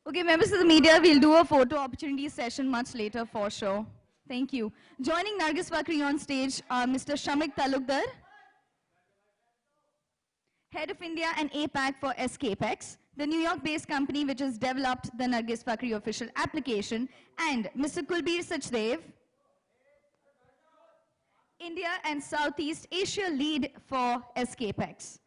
Okay, members of the media, we'll do a photo opportunity session much later for sure. Thank you. Joining Nargis Fakhri on stage are Mr. Shamik Talukdar, Head of India and APAC for Escapex, the New York-based company which has developed the Nargis Fakhri official application, and Mr. Kulbir Sachdev, India and Southeast Asia lead for Escapex.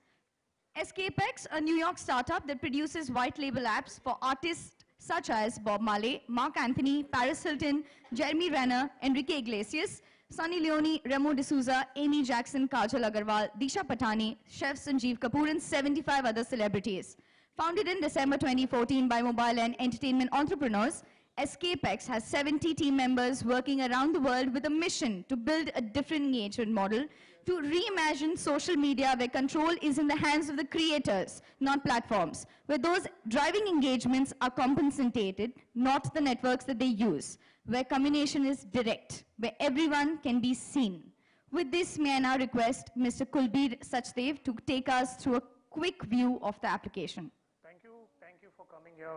Escapex, a New York startup that produces white label apps for artists such as Bob Marley, Mark Anthony, Paris Hilton, Jeremy Renner, Enrique Iglesias, Sunny Leone, Remo D'Souza, Amy Jackson, Kajal Agarwal, Disha Patani, Chef Sanjeev Kapoor, and 75 other celebrities. Founded in December 2014 by mobile and entertainment entrepreneurs, Escapex has 70 team members working around the world with a mission to build a different engagement model, to reimagine social media where control is in the hands of the creators, not platforms, where those driving engagements are compensated, not the networks that they use, where communication is direct, where everyone can be seen. With this, may I now request Mr. Kulbir Sachdev to take us through a quick view of the application. Thank you for coming here.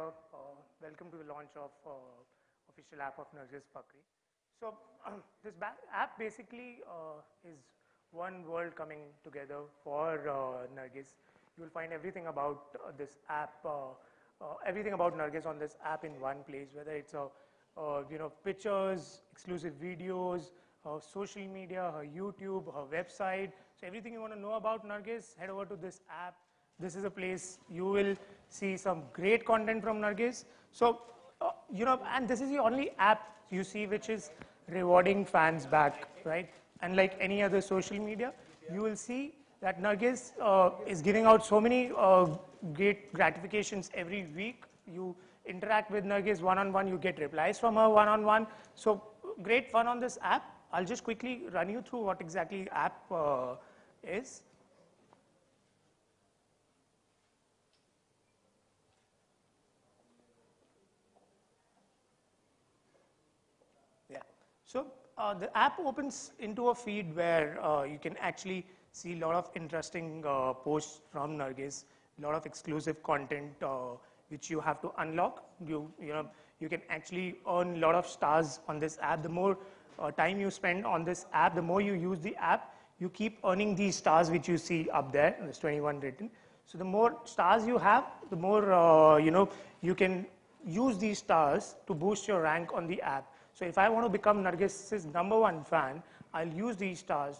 Welcome to the launch of official app of Nargis Fakhri. So this app basically is one world coming together for Nargis. You will find everything about this app, everything about Nargis on this app in one place, whether it's pictures, exclusive videos, social media, her YouTube, her website. So everything you want to know about Nargis, head over to this app. This is a place you will see some great content from Nargis. So, and this is the only app you see which is rewarding fans back, right? And like any other social media, you will see that Nargis is giving out so many great gratifications every week. You interact with Nargis one-on-one, you get replies from her one-on-one. So great fun on this app. I'll just quickly run you through what exactly app is. So the app opens into a feed where you can actually see a lot of interesting posts from Nargis, a lot of exclusive content which you have to unlock. You can actually earn a lot of stars on this app. The more time you spend on this app, the more you use the app, you keep earning these stars which you see up there. There's 21 written. So the more stars you have, the more you can use these stars to boost your rank on the app. So if I want to become Nargis's #1 fan, I'll use these stars,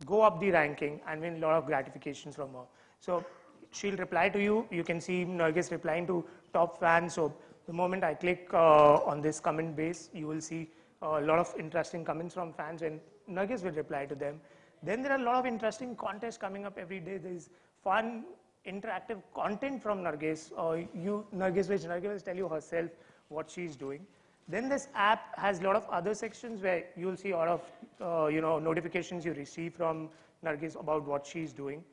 go up the ranking, and win a lot of gratifications from her. So she'll reply to you. You can see Nargis replying to top fans. So the moment I click on this comment base, you will see a lot of interesting comments from fans, and Nargis will reply to them. Then there are a lot of interesting contests coming up every day. There's fun, interactive content from Nargis. Nargis will tell you herself what she's doing. Then this app has a lot of other sections where you'll see a lot of notifications you receive from Nargis about what she's doing.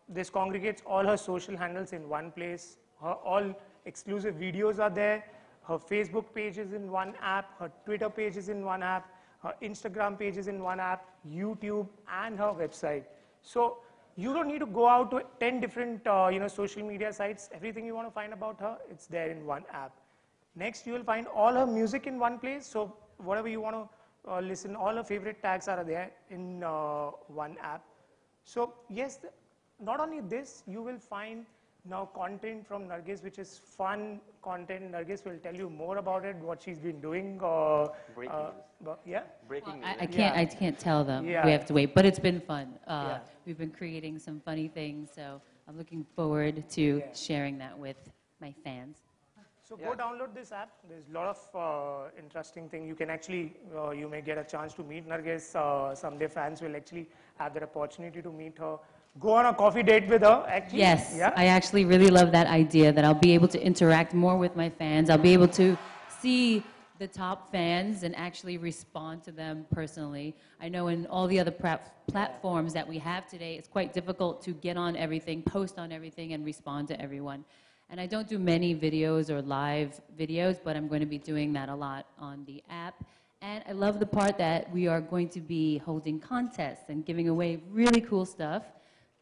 This congregates all her social handles in one place. All exclusive videos are there. Her Facebook page is in one app. Her Twitter page is in one app. Her Instagram page is in one app. YouTube and her website. So you don't need to go out to 10 different social media sites. Everything you want to find about her, it's there in one app. Next, you will find all her music in one place. So whatever you want to listen, all her favorite tags are there in one app. So yes, not only this, you will find now content from Nargis, which is fun content. Nargis will tell you more about it, what she's been doing. Breaking news. Yeah? Breaking news. I can't tell them. Yeah. We have to wait, but it's been fun. We've been creating some funny things, so I'm looking forward to sharing that with my fans. So go download this app. There's a lot of interesting things. You can actually, you may get a chance to meet Nargis. Someday fans will actually have that opportunity to meet her. Go on a coffee date with her, actually. Yes, yeah? I actually really love that idea that I'll be able to interact more with my fans. I'll be able to see the top fans and actually respond to them personally. I know in all the other platforms that we have today, it's quite difficult to get on everything, post on everything, and respond to everyone. And I don't do many videos or live videos, but I'm going to be doing that a lot on the app. And I love the part that we are going to be holding contests and giving away really cool stuff.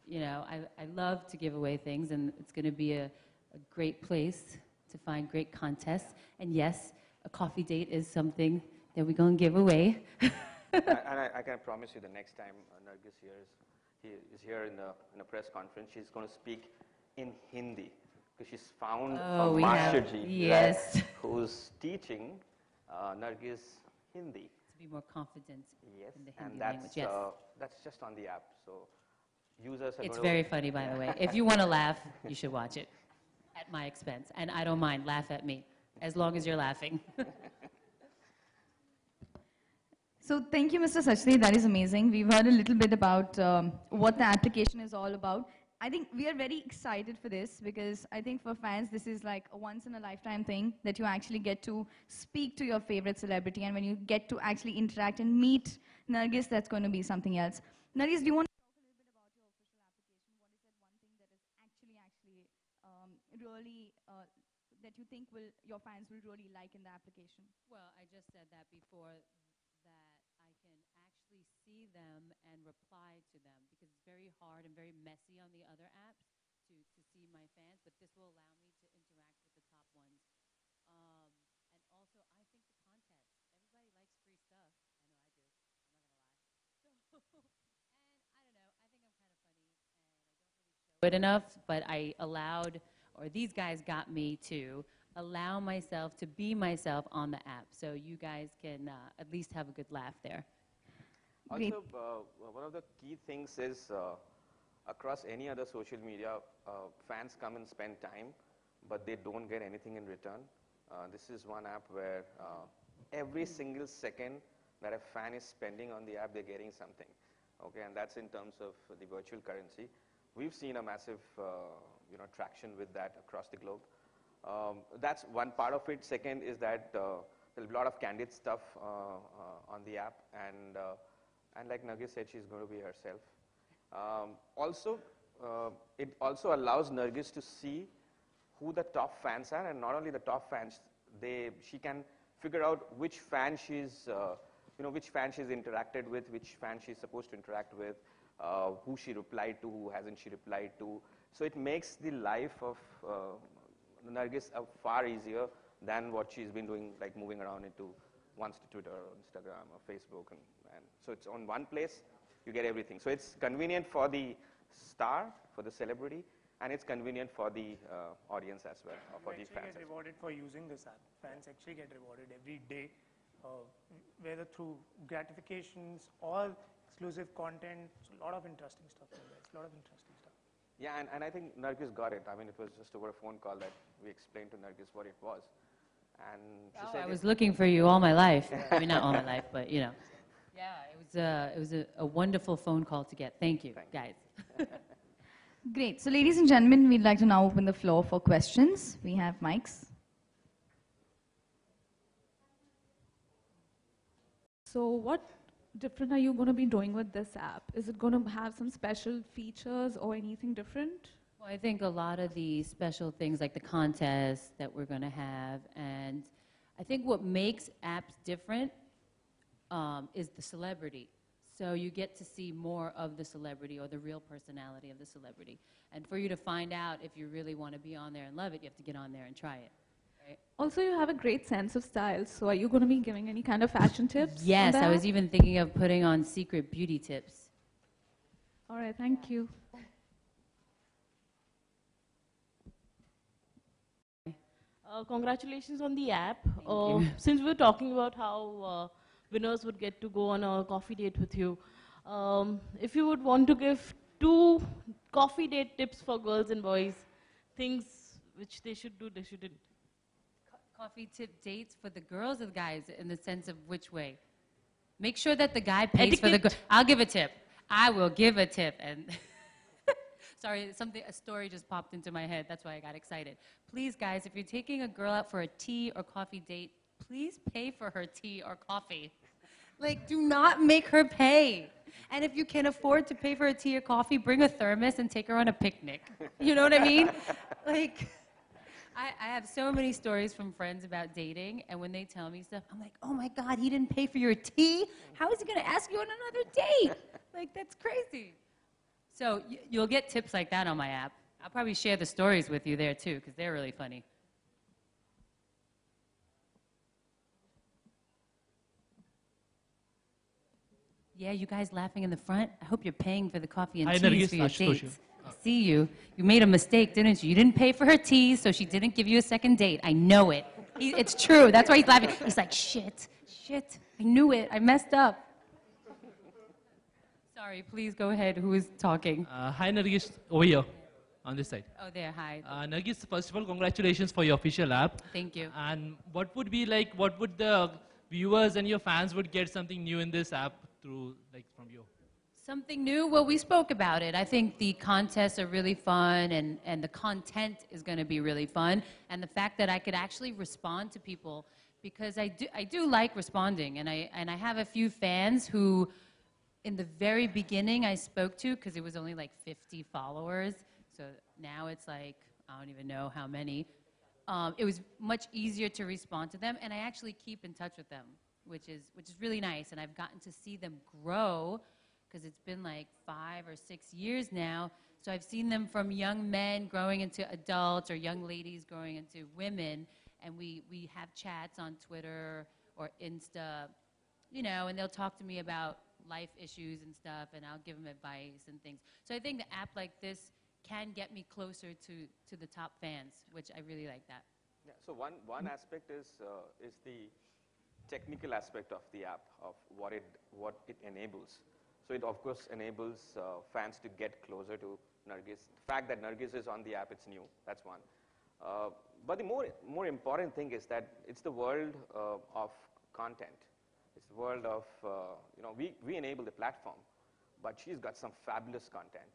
You know, I love to give away things, and it's going to be a great place to find great contests. And yes, a coffee date is something that we're going to give away. I can promise you the next time Nargis is here in a press conference, she's going to speak in Hindi because she's found a master G yes. who's teaching Nargis Hindi. To be more confident Yes, in the and Hindi that's language. Yes. that's just on the app. So users are It's going very funny, by the way. If you want to laugh, you should watch it at my expense. And I don't mind. Laugh at me, as long as you're laughing. So thank you, Mr. Sachdev. That is amazing. We've heard a little bit about what the application is all about. I think we are very excited for this because I think for fans, this is like a once-in-a-lifetime thing that you actually get to speak to your favorite celebrity. And when you get to actually interact and meet Nargis, that's going to be something else. Nargis, do you want to talk a little bit about your official application? What is that one thing that is actually really that you think your fans will really like in the application? Well, I just said that before, that I can actually see them and reply to them because it's very hard and very messy on the other apps to see my fans, but this will allow me to interact with the top ones. And also, I think the contest, everybody likes free stuff. I know I do. I'm not going to lie. So, and I don't know, I think I'm kind of funny and I don't really show it enough, but I allowed, or these guys got me to allow myself to be myself on the app, so you guys can at least have a good laugh there. Also, one of the key things is across any other social media, fans come and spend time, but they don't get anything in return. This is one app where every single second that a fan is spending on the app, they're getting something. Okay, and that's in terms of the virtual currency. We've seen a massive traction with that across the globe. That's one part of it. Second is that there's a lot of candid stuff on the app, and like Nargis said, she's going to be herself. It also allows Nargis to see who the top fans are, and not only the top fans, she can figure out which fan she's interacted with, which fan she's supposed to interact with, who she replied to, who hasn't she replied to. So it makes the life of Nargis far easier than what she's been doing, like moving around into once to Twitter or Instagram or Facebook. And so it's on one place, you get everything. So it's convenient for the star, for the celebrity, and it's convenient for the audience as well, or for the fans. Get rewarded for using this app. Fans actually get rewarded every day, whether through gratifications or exclusive content. So a lot of interesting stuff in there. It's a lot of interesting stuff. Yeah, and I think Nargis got it. I mean, it was just over a phone call that we explained to Nargis what it was. And she said I was looking for you all my life. I mean, not all my life, but, you know. Yeah, it was a wonderful phone call to get. Thank you, guys. Great. So ladies and gentlemen, we'd like to now open the floor for questions. We have mics. So what different are you going to be doing with this app? Is it going to have some special features or anything different? Well, I think a lot of the special things like the contests that we're going to have, and I think what makes apps different is the celebrity. So you get to see more of the celebrity or the real personality of the celebrity. And for you to find out if you really want to be on there and love it, you have to get on there and try it. Right? Also, you have a great sense of style. So are you going to be giving any kind of fashion tips? Yes, I was even thinking of putting on secret beauty tips. All right, thank you. Congratulations on the app. you. Since we're talking about how winners would get to go on a coffee date with you, if you would want to give 2 coffee date tips for girls and boys, things which they should do, they shouldn't. Coffee tip dates for the girls or the guys in the sense of which way? Make sure that the guy pays for the girl. I'll give a tip. I will give a tip. And sorry, a story just popped into my head. That's why I got excited. Please, guys, if you're taking a girl out for a tea or coffee date, please pay for her tea or coffee. Like, do not make her pay. And if you can afford to pay for a tea or coffee, bring a thermos and take her on a picnic. You know what I mean? Like, I have so many stories from friends about dating, and when they tell me stuff, I'm like, oh my God, he didn't pay for your tea? How is he going to ask you on another date? Like, that's crazy. So you'll get tips like that on my app. I'll probably share the stories with you there too, because they're really funny. Yeah, you guys laughing in the front. I hope you're paying for the coffee and Hi, teas Nargis. for your Ashutosh. dates. I see you. You made a mistake, didn't you? You didn't pay for her teas, so she didn't give you a second date. I know it. It's true. That's why he's laughing. He's like, shit. I knew it. I messed up. Sorry, please go ahead. Who is talking? Hi, Nargis. Over here, on this side. Oh, there. Hi. Nargis, first of all, congratulations for your official app. Thank you. And what would the viewers and your fans would get something new in this app through, from you? Something new? Well, we spoke about it. I think the contests are really fun and the content is going to be really fun. And the fact that I could actually respond to people, because I do like responding. And I have a few fans who, in the very beginning, I spoke to, because it was only like 50 followers. So now it's like, I don't even know how many. It was much easier to respond to them. And I actually keep in touch with them, which is really nice. And I've gotten to see them grow, because it's been like 5 or 6 years now. So I've seen them from young men growing into adults or young ladies growing into women. And we have chats on Twitter or Insta, and they'll talk to me about life issues and stuff, and I'll give them advice and things. So I think the app like this can get me closer to the top fans, which I really like that. Yeah, so one aspect is the technical aspect of the app, of what it enables. So it, of course, enables fans to get closer to Nargis. The fact that Nargis is on the app, it's new. That's one. But the more important thing is that it's the world of content. It's the world of, we enable the platform, but she's got some fabulous content.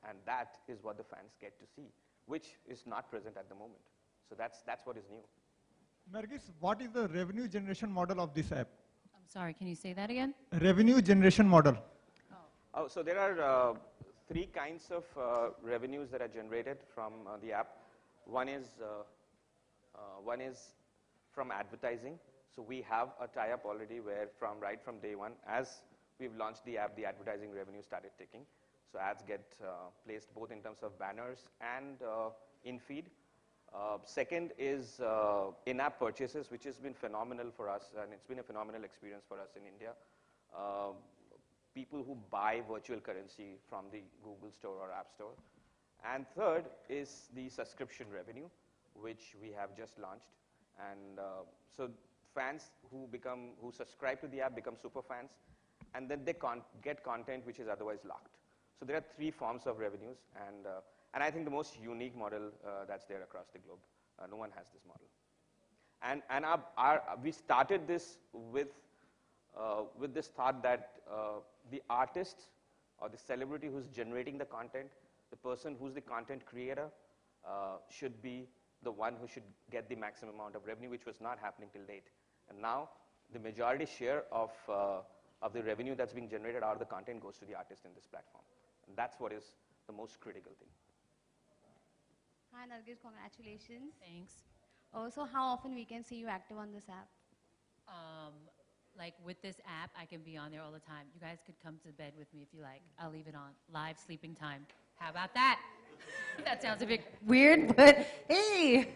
And that is what the fans get to see, which is not present at the moment. So that's what is new. Nargis, what is the revenue generation model of this app? I'm sorry, can you say that again? Revenue generation model. Oh, so there are 3 kinds of revenues that are generated from the app. One is from advertising. So we have a tie-up already where right from day one, as we've launched the app, the advertising revenue started ticking. So ads get placed both in terms of banners and in-feed. Second is in-app purchases, which has been phenomenal for us, and it's been a phenomenal experience for us in India. People who buy virtual currency from the Google Store or App Store. And third is the subscription revenue, which we have just launched. And so fans who subscribe to the app become super fans, and then they get content which is otherwise locked. So there are 3 forms of revenues, and I think the most unique model that's there across the globe. No one has this model. And we started this with this thought that the artist or the celebrity who's generating the content, the person who's the content creator, should be the one who should get the maximum amount of revenue, which was not happening till date. And now the majority share of the revenue that's being generated out of the content goes to the artist in this platform. And that's what is the most critical thing. Hi Nargis, congratulations. Thanks. So how often we can see you active on this app? Like with this app, I can be on there all the time. You guys could come to bed with me if you like. I'll leave it on. Live sleeping time. How about that? That sounds a bit weird, but hey,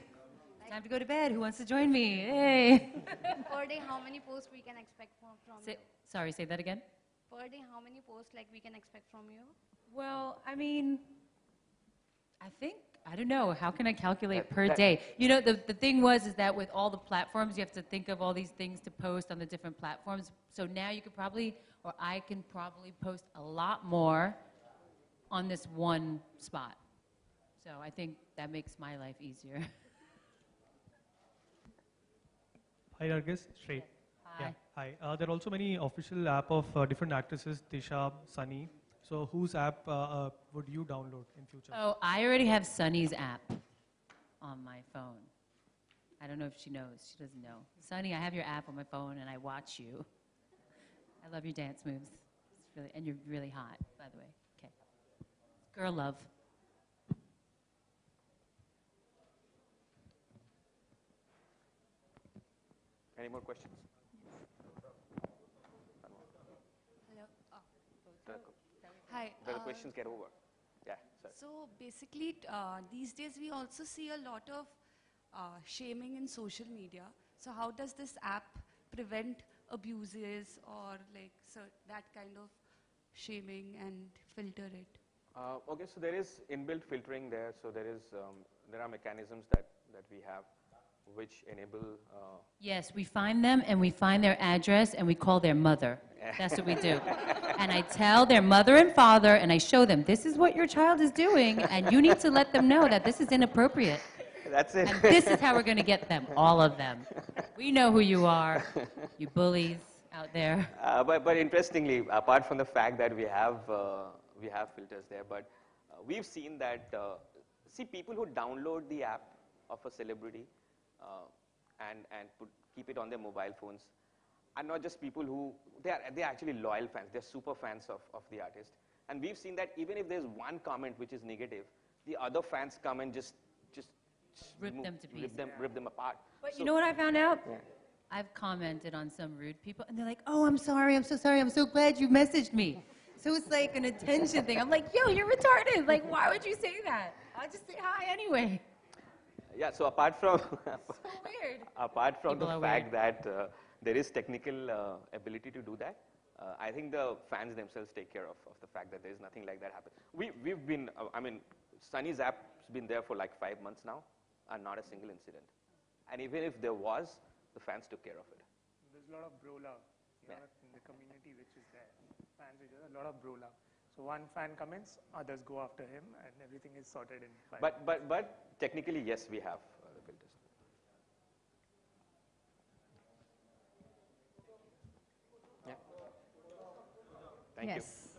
time to go to bed. Who wants to join me? Hey. Per day, how many posts we can expect from you? Sorry, say that again. Per day, how many posts we can expect from you? Well, I mean, I don't know. How can I calculate per day? The thing is that with all the platforms, you have to think of all these things to post on the different platforms. So now you could probably, or I can probably post a lot more on this one spot. So I think that makes my life easier. Hi, Nargis. Straight. Hi. Yeah. Hi. There are also many official app of different actresses, Tisha, Sunny. So whose app would you download in future? Oh, I already have Sunny's app on my phone. I don't know if she knows. She doesn't know. Sunny, I have your app on my phone and I watch you. I love your dance moves. And you're really hot, by the way. Okay. Girl love. Any more questions? Hello. Hi. The questions get over. Yeah. Sorry. So basically, these days we also see a lot of shaming in social media. So how does this app prevent abuses or like that kind of shaming and filter it? Okay, so there is inbuilt filtering there. So there are mechanisms that we have which enable. Yes, we find them and we find their address and we call their mother. That's what we do. And I tell their mother and father and I show them, this is what your child is doing and you need to let them know that this is inappropriate. That's it. And this is how we're going to get them, all of them. We know who you are, you bullies out there. But interestingly, apart from the fact that we have filters there, but we've seen that, see people who download the app of a celebrity and keep it on their mobile phones are not just people who, they're actually loyal fans, they're super fans of the artist. And we've seen that even if there's one comment which is negative, the other fans come and just Rip them to pieces. Rip them apart. But you know what I found out? Yeah. I've commented on some rude people, and they're like, oh, I'm sorry, I'm so sorry, I'm so glad you messaged me. So it's like an attention thing. I'm like, yo, you're retarded. Like, why would you say that? I'll just say hi anyway. Yeah, so apart from, So weird. apart from People the are fact that there is technical ability to do that, I think the fans themselves take care of the fact that there is nothing like that happen. We've been, I mean, Sunny's app's been there for like 5 months now, and not a single incident. And even if there was, the fans took care of it. There's a lot of brawler in the community which is there. Fans, a lot of brawler. So one fan comments, others go after him, and everything is sorted in 5 minutes. But technically, yes, we have the filters. Yeah. Thank you. Yes.